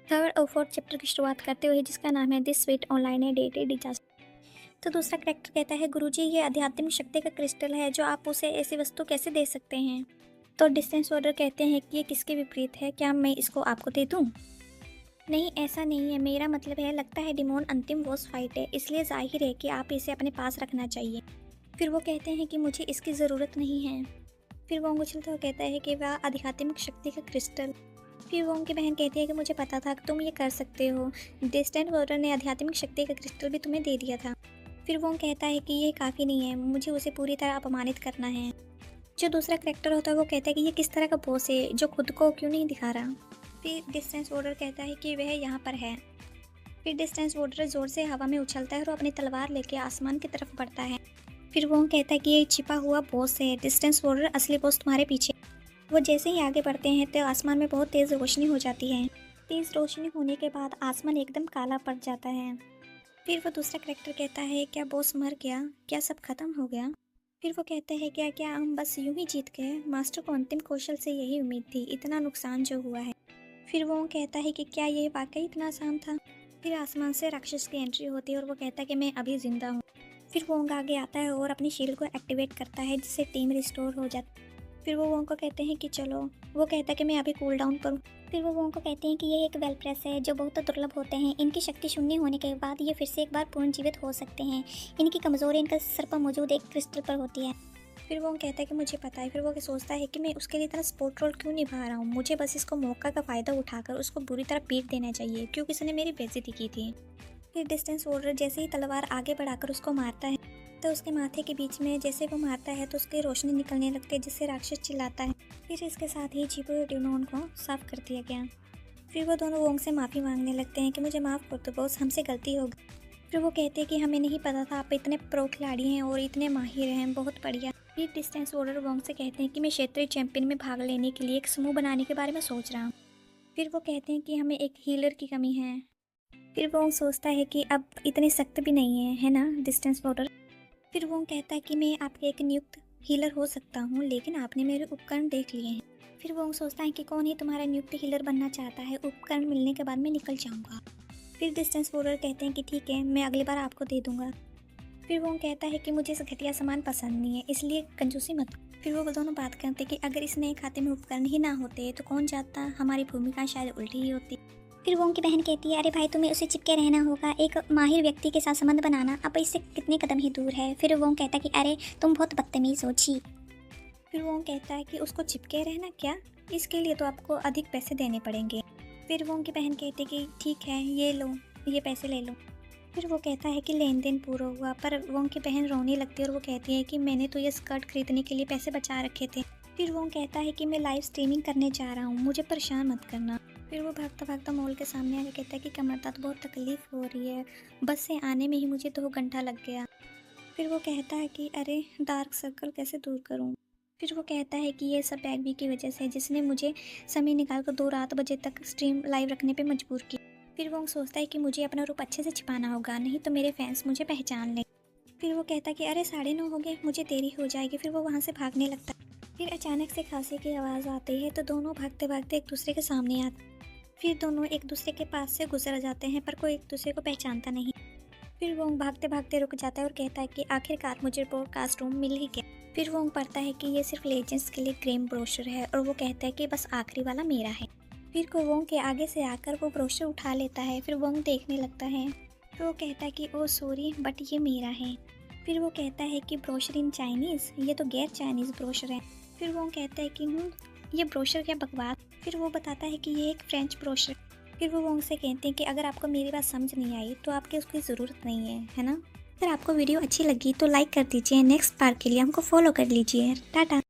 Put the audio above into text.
Third और fourth chapter की शुरुआत करते हुए जिसका नाम है दिस स्वीट ऑनलाइन है डेटेड डिजास्टर। तो दूसरा करेक्टर कहता है गुरुजी ये आध्यात्मिक शक्ति का क्रिस्टल है जो आप उसे ऐसी वस्तु कैसे दे सकते हैं। तो डिस्टेंस ऑर्डर कहते हैं कि ये किसके विपरीत है, क्या मैं इसको आपको दे दूँ? नहीं ऐसा नहीं है, मेरा मतलब है लगता है डिमोन अंतिम बॉस फाइट है इसलिए जाहिर है कि आप इसे अपने पास रखना चाहिए। फिर वो कहते हैं कि मुझे इसकी ज़रूरत नहीं है। फिर वो उछलता हुआ कहता है कि वह आध्यात्मिक शक्ति का क्रिस्टल। फिर वो उनकी बहन कहती है कि मुझे पता था कि तुम ये कर सकते हो, डिस्टेंट वॉटर ने आध्यात्मिक शक्ति का क्रिस्टल भी तुम्हें दे दिया था। फिर वो कहता है कि ये काफ़ी नहीं है, मुझे उसे पूरी तरह अपमानित करना है। जो दूसरा करेक्टर होता है वो कहता है कि ये किस तरह का बॉस है जो खुद को क्यों नहीं दिखा रहा। फिर डिस्टेंस वॉर्डर कहता है कि वह यहाँ पर है। फिर डिस्टेंस वॉर्डर ज़ोर से हवा में उछलता है और अपनी तलवार लेके आसमान की तरफ बढ़ता है। फिर वो कहता है कि ये छिपा हुआ बॉस है, डिस्टेंस वॉर्डर असली बॉस तुम्हारे पीछे। वो जैसे ही आगे बढ़ते हैं तो आसमान में बहुत तेज़ रोशनी हो जाती है। तेज़ रोशनी होने के बाद आसमान एकदम काला पड़ जाता है। फिर वो दूसरा करेक्टर कहता है क्या बॉस मर गया, क्या सब खत्म हो गया? फिर वो कहते हैं क्या क्या हम बस यूं ही जीत गए, मास्टर को अंतिम कौशल से यही उम्मीद थी, इतना नुकसान जो हुआ है। फिर वो कहता है कि क्या ये वाकई इतना आसान था? फिर आसमान से राक्षस की एंट्री होती है और वो कहता है कि मैं अभी जिंदा हूँ। फिर वो आगे आता है और अपनी शील्ड को एक्टिवेट करता है जिससे टीम रिस्टोर हो जाती है। फिर वो को कहते हैं कि चलो, वो कहता है कि मैं अभी कूल डाउन करूँ। फिर वो को कहते हैं कि ये एक वेल प्रेस है जो बहुत दुर्लभ होते हैं, इनकी शक्ति शून्य होने के बाद ये फिर से एक बार पुनर्जीवित हो सकते हैं। इनकी कमज़ोरी इनका सर पर मौजूद एक क्रिस्टल पर होती है। फिर वो कहता है कि मुझे पता है। फिर वो सोचता है कि मैं उसके लिए इतना सपोर्ट रोल क्यों निभा रहा हूँ, मुझे बस इसको मौका का फ़ायदा उठाकर उसको बुरी तरह पीट देना चाहिए क्योंकि उसने मेरी बेइज्जती की थी। फिर डिस्टेंस वॉर्डर जैसे ही तलवार आगे बढ़ाकर उसको मारता है तो उसके माथे के बीच में जैसे वो मारता है तो उसकी रोशनी निकलने लगती है जिससे राक्षस चिल्लाता है। फिर इसके साथ ही छिपे हुए डिमोन को साफ कर दिया गया। फिर वो दोनों वोंग से माफ़ी मांगने लगते हैं कि मुझे माफ़ कर दो बॉस, हमसे गलती हो गई। फिर वो कहते हैं कि हमें नहीं पता था आप इतने प्रो खिलाड़ी हैं और इतने माहिर हैं, बहुत बढ़िया। फिर डिस्टेंस वॉर्डर वोंग से कहते हैं कि मैं क्षेत्रीय चैंपियन में भाग लेने के लिए एक समूह बनाने के बारे में सोच रहा हूँ। फिर वो कहते हैं कि हमें एक हीलर की कमी है। फिर वो सोचता है कि अब इतने सख्त भी नहीं है ना डिस्टेंस वॉर्डर। फिर वो कहता है कि मैं आपके एक नियुक्त हीलर हो सकता हूँ लेकिन आपने मेरे उपकरण देख लिए हैं। फिर वो सोचता है कि कौन ही तुम्हारा नियुक्त हीलर बनना चाहता है, उपकरण मिलने के बाद मैं निकल जाऊँगा। फिर डिस्टेंस वॉर्डर कहते हैं कि ठीक है, मैं अगली बार आपको दे दूँगा। फिर वो कहता है कि मुझे घटिया सामान पसंद नहीं है इसलिए कंजूसी मत। फिर वो दोनों बात करते कि अगर इस नए खाते में उपकरण ही ना होते तो कौन जानता, हमारी भूमिका शायद उल्टी ही होती। फिर वो उनकी बहन कहती है अरे भाई तुम्हें उसे चिपके रहना होगा, एक माहिर व्यक्ति के साथ संबंध बनाना अब इससे कितने कदम ही दूर है। फिर वो कहता है कि अरे तुम बहुत बदतमीज हो, छी। फिर वो कहता है कि उसको चिपके रहना क्या, इसके लिए तो आपको अधिक पैसे देने पड़ेंगे। फिर वो उनकी बहन कहती है कि ठीक है ये लो, ये पैसे ले लो। फिर वो कहता है कि लेन देन पूरा हुआ, पर वो उनकी बहन रोने लगती है और वो कहती है कि मैंने तो ये स्कर्ट खरीदने के लिए पैसे बचा रखे थे। फिर वो कहता है कि मैं लाइव स्ट्रीमिंग करने जा रहा हूँ, मुझे परेशान मत करना। फिर वो भागता भागता मॉल के सामने आकर कहता है कि कमर दर्द बहुत तकलीफ़ हो रही है, बस से आने में ही मुझे 2 घंटा लग गया। फिर वो कहता है कि अरे डार्क सर्कल कैसे दूर करूँ। फिर वो कहता है कि ये सब बैगबी की वजह से जिसने मुझे समय निकाल कर 2 रात बजे तक स्ट्रीम लाइव रखने पे मजबूर किया। फिर वो सोचता है कि मुझे अपना रूप अच्छे से छिपाना होगा, नहीं तो मेरे फैंस मुझे पहचान लें। फिर वो कहता है कि अरे 9:30 हो गए, मुझे देरी हो जाएगी। फिर वो वहाँ से भागने लगता है। फिर अचानक से खांसी की आवाज़ आती है तो दोनों भागते भागते एक दूसरे के सामने आते। फिर दोनों एक दूसरे के पास से गुजर जाते हैं पर कोई एक दूसरे को पहचानता नहीं। फिर वो भागते भागते रुक जाता है और कहता है कि आखिरकार मुझे पॉडकास्ट रूम मिल ही गया। फिर वो पढ़ता है कि ये सिर्फ लेजेंड्स के लिए ग्रेम ब्रोशर है और वो कहता है कि बस आखिरी वाला मेरा है। फिर को वोंग के आगे से आकर वो ब्रोशर उठा लेता है। फिर वोंग देखने लगता है तो वो कहता है कि ओ सॉरी बट ये मेरा है। फिर वो कहता है कि ब्रोशर इन चाइनीज़, ये तो गैर चाइनीज़ ब्रोशर है। फिर वो कहता है कि ये ब्रोशर क्या बकवास। फिर वो बताता है कि ये एक फ्रेंच ब्रोशर। फिर वो वोंग से कहते हैं कि अगर आपको मेरी बात समझ नहीं आई तो आपकी उसकी ज़रूरत नहीं है ना। अगर आपको वीडियो अच्छी लगी तो लाइक कर दीजिए, नेक्स्ट पार्ट के लिए हमको फॉलो कर लीजिए। टाटा।